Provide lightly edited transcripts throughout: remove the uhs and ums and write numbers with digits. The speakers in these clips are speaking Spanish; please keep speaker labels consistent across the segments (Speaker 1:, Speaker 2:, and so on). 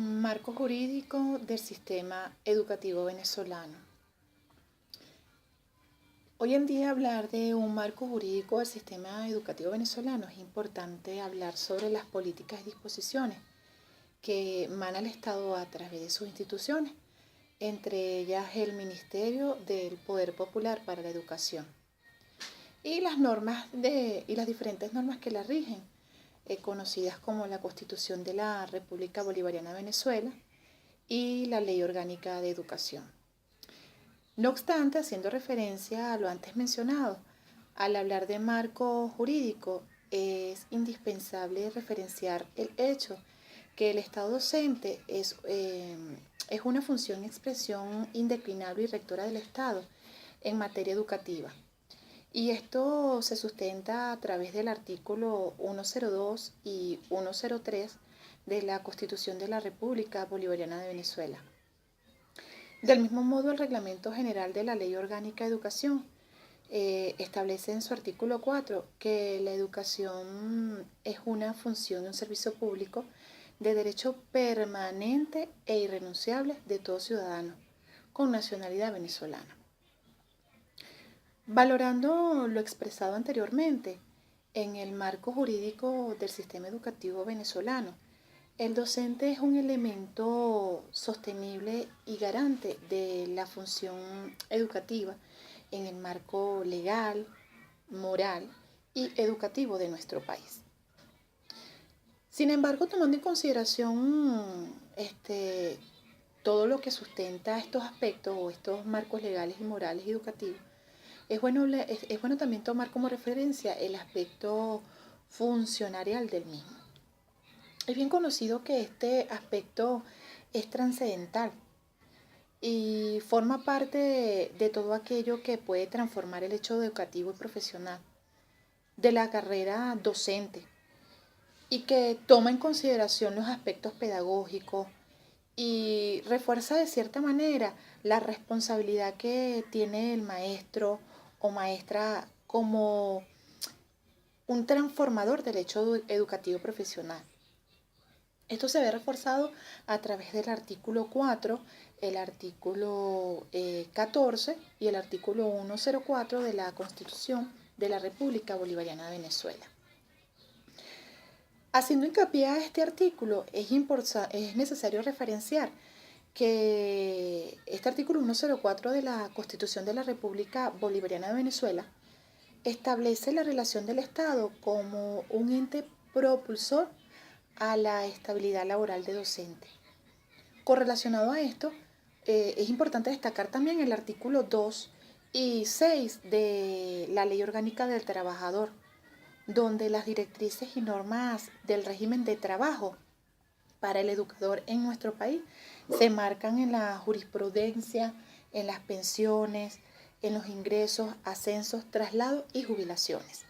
Speaker 1: Marco jurídico del sistema educativo venezolano. Hoy en día hablar de un marco jurídico del sistema educativo venezolano es importante hablar sobre las políticas y disposiciones que emana el Estado a través de sus instituciones, entre ellas el Ministerio del Poder Popular para la Educación y las diferentes normas que la rigen, conocidas como la Constitución de la República Bolivariana de Venezuela y la Ley Orgánica de Educación. No obstante, haciendo referencia a lo antes mencionado, al hablar de marco jurídico es indispensable referenciar el hecho que el Estado docente es una función y expresión indeclinable y rectora del Estado en materia educativa. Y esto se sustenta a través del artículo 102 y 103 de la Constitución de la República Bolivariana de Venezuela. Del mismo modo, el Reglamento General de la Ley Orgánica de Educación establece en su artículo 4 que la educación es una función y un servicio público de derecho permanente e irrenunciable de todo ciudadano con nacionalidad venezolana. Valorando lo expresado anteriormente, en el marco jurídico del sistema educativo venezolano, el docente es un elemento sostenible y garante de la función educativa en el marco legal, moral y educativo de nuestro país. Sin embargo, tomando en consideración todo lo que sustenta estos aspectos o estos marcos legales y morales y educativos, es bueno también tomar como referencia el aspecto funcionarial del mismo. Es bien conocido que este aspecto es trascendental y forma parte de todo aquello que puede transformar el hecho educativo y profesional de la carrera docente y que toma en consideración los aspectos pedagógicos y refuerza de cierta manera la responsabilidad que tiene el maestro o maestra como un transformador del hecho educativo profesional. Esto se ve reforzado a través del artículo 4, el artículo 14 y el artículo 104 de la Constitución de la República Bolivariana de Venezuela. Haciendo hincapié a este artículo, es necesario referenciar que este artículo 104 de la Constitución de la República Bolivariana de Venezuela establece la relación del Estado como un ente propulsor a la estabilidad laboral de docente. Correlacionado a esto, es importante destacar también el artículo 2 y 6 de la Ley Orgánica del Trabajador, donde las directrices y normas del régimen de trabajo para el educador en nuestro país se marcan en la jurisprudencia, en las pensiones, en los ingresos, ascensos, traslados y jubilaciones.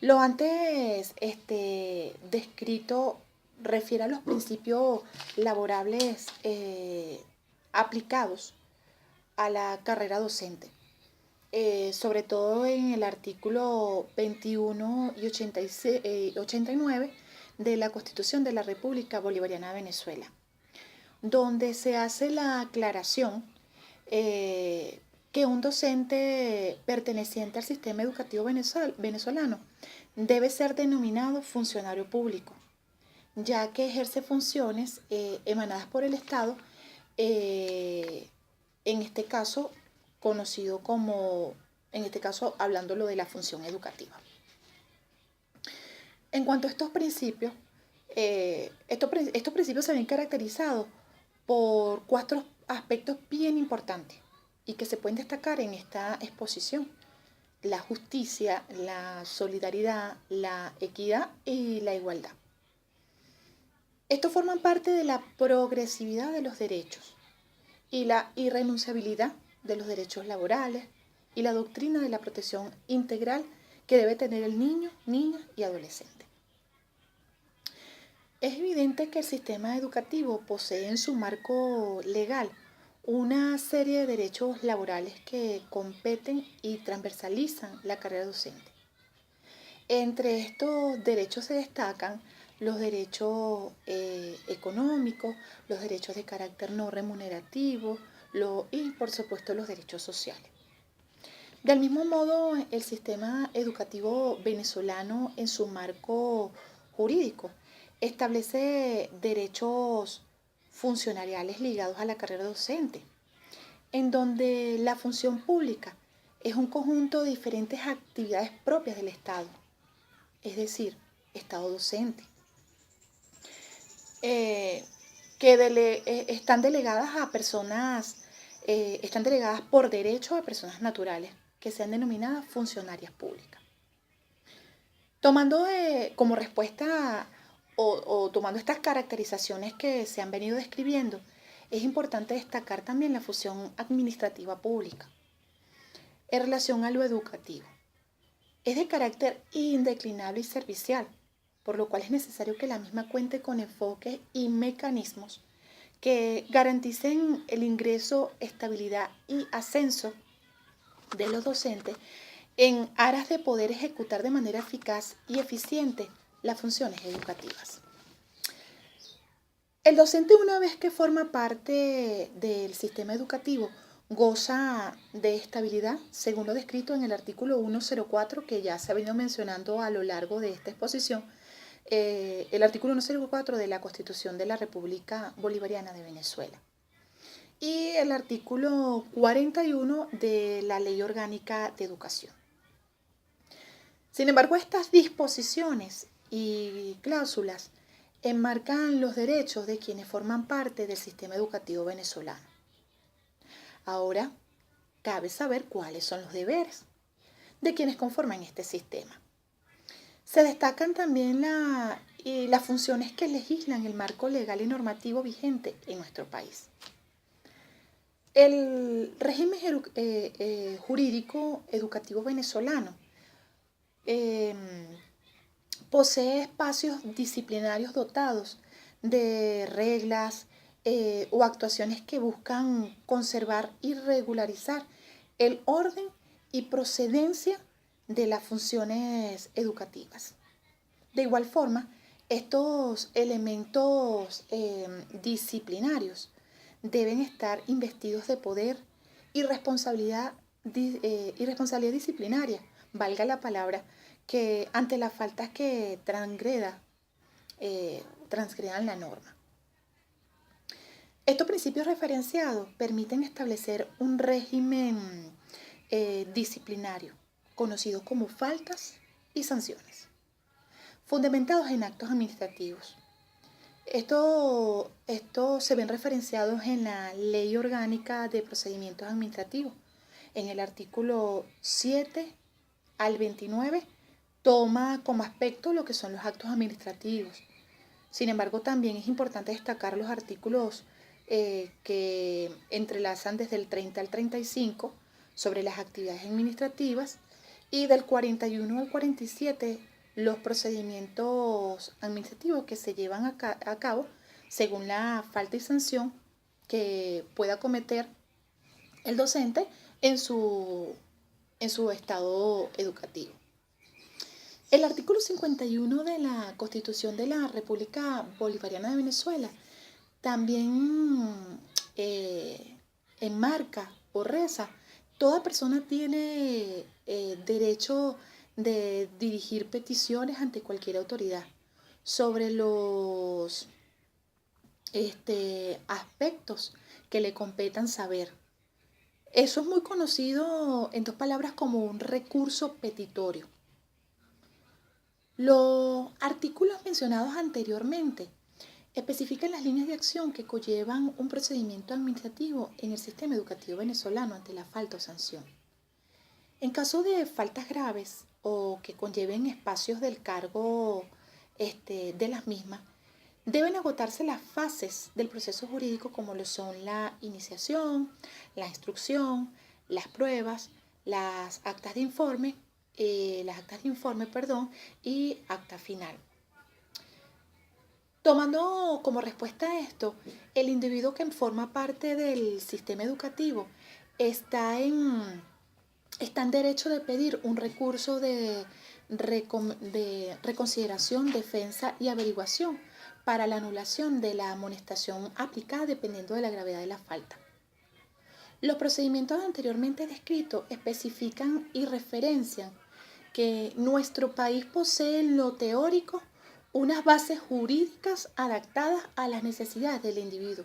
Speaker 1: Lo antes descrito refiere a los principios laborables aplicados a la carrera docente, sobre todo en el artículo 21 y 89 de la Constitución de la República Bolivariana de Venezuela, donde se hace la aclaración que un docente perteneciente al sistema educativo venezolano debe ser denominado funcionario público, ya que ejerce funciones emanadas por el Estado, en este caso conocido como, hablándolo de la función educativa. En cuanto a estos principios, estos principios se ven caracterizados por 4 aspectos bien importantes y que se pueden destacar en esta exposición: la justicia, la solidaridad, la equidad y la igualdad. Estos forman parte de la progresividad de los derechos y la irrenunciabilidad de los derechos laborales y la doctrina de la protección integral que debe tener el niño, niña y adolescente. Es evidente que el sistema educativo posee en su marco legal una serie de derechos laborales que competen y transversalizan la carrera docente. Entre estos derechos se destacan los derechos económicos, los derechos de carácter no remunerativo y por supuesto los derechos sociales. Del mismo modo, el sistema educativo venezolano en su marco jurídico establece derechos funcionariales ligados a la carrera docente, en donde la función pública es un conjunto de diferentes actividades propias del Estado, es decir, Estado docente, están delegadas a personas, están delegadas por derecho a personas naturales, que sean denominadas funcionarias públicas. Tomando como respuesta o tomando estas caracterizaciones que se han venido describiendo, es importante destacar también la función administrativa pública en relación a lo educativo. Es de carácter indeclinable y servicial, por lo cual es necesario que la misma cuente con enfoques y mecanismos que garanticen el ingreso, estabilidad y ascenso de los docentes en aras de poder ejecutar de manera eficaz y eficiente las funciones educativas. El docente, una vez que forma parte del sistema educativo, goza de estabilidad, según lo descrito en el artículo 104, que ya se ha venido mencionando a lo largo de esta exposición, el artículo 104 de la Constitución de la República Bolivariana de Venezuela y el artículo 41 de la Ley Orgánica de Educación. Sin embargo, estas disposiciones y cláusulas enmarcan los derechos de quienes forman parte del sistema educativo venezolano. Ahora, cabe saber cuáles son los deberes de quienes conforman este sistema. Se destacan también las funciones que legislan el marco legal y normativo vigente en nuestro país. El régimen jurídico educativo venezolano posee espacios disciplinarios dotados de reglas o actuaciones que buscan conservar y regularizar el orden y procedencia de las funciones educativas. De igual forma, estos elementos disciplinarios deben estar investidos de poder y responsabilidad disciplinaria, valga la palabra, que ante las faltas que transgredan la norma. Estos principios referenciados permiten establecer un régimen disciplinario, conocido como faltas y sanciones, fundamentados en actos administrativos. Estos se ven referenciados en la Ley Orgánica de Procedimientos Administrativos, en el artículo 7 al 29, toma como aspecto lo que son los actos administrativos. Sin embargo, también es importante destacar los artículos que entrelazan desde el 30 al 35 sobre las actividades administrativas y del 41 al 47 los procedimientos administrativos que se llevan a cabo según la falta y sanción que pueda cometer el docente en su estado educativo. El artículo 51 de la Constitución de la República Bolivariana de Venezuela también enmarca o reza: toda persona tiene derecho de dirigir peticiones ante cualquier autoridad sobre los aspectos que le competan saber. Eso es muy conocido, en dos palabras, como un recurso petitorio. Los artículos mencionados anteriormente especifican las líneas de acción que conllevan un procedimiento administrativo en el sistema educativo venezolano ante la falta o sanción. En caso de faltas graves o que conlleven espacios del cargo de las mismas, deben agotarse las fases del proceso jurídico como lo son la iniciación, la instrucción, las pruebas, las actas de informe, y acta final. Tomando como respuesta a esto, el individuo que forma parte del sistema educativo está en derecho de pedir un recurso de de reconsideración, defensa y averiguación para la anulación de la amonestación aplicada dependiendo de la gravedad de la falta. Los procedimientos anteriormente descritos especifican y referencian que nuestro país posee en lo teórico unas bases jurídicas adaptadas a las necesidades del individuo,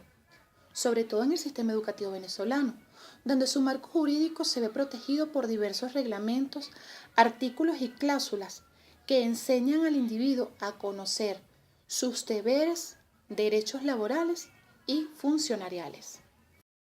Speaker 1: sobre todo en el sistema educativo venezolano, donde su marco jurídico se ve protegido por diversos reglamentos, artículos y cláusulas que enseñan al individuo a conocer sus deberes, derechos laborales y funcionariales.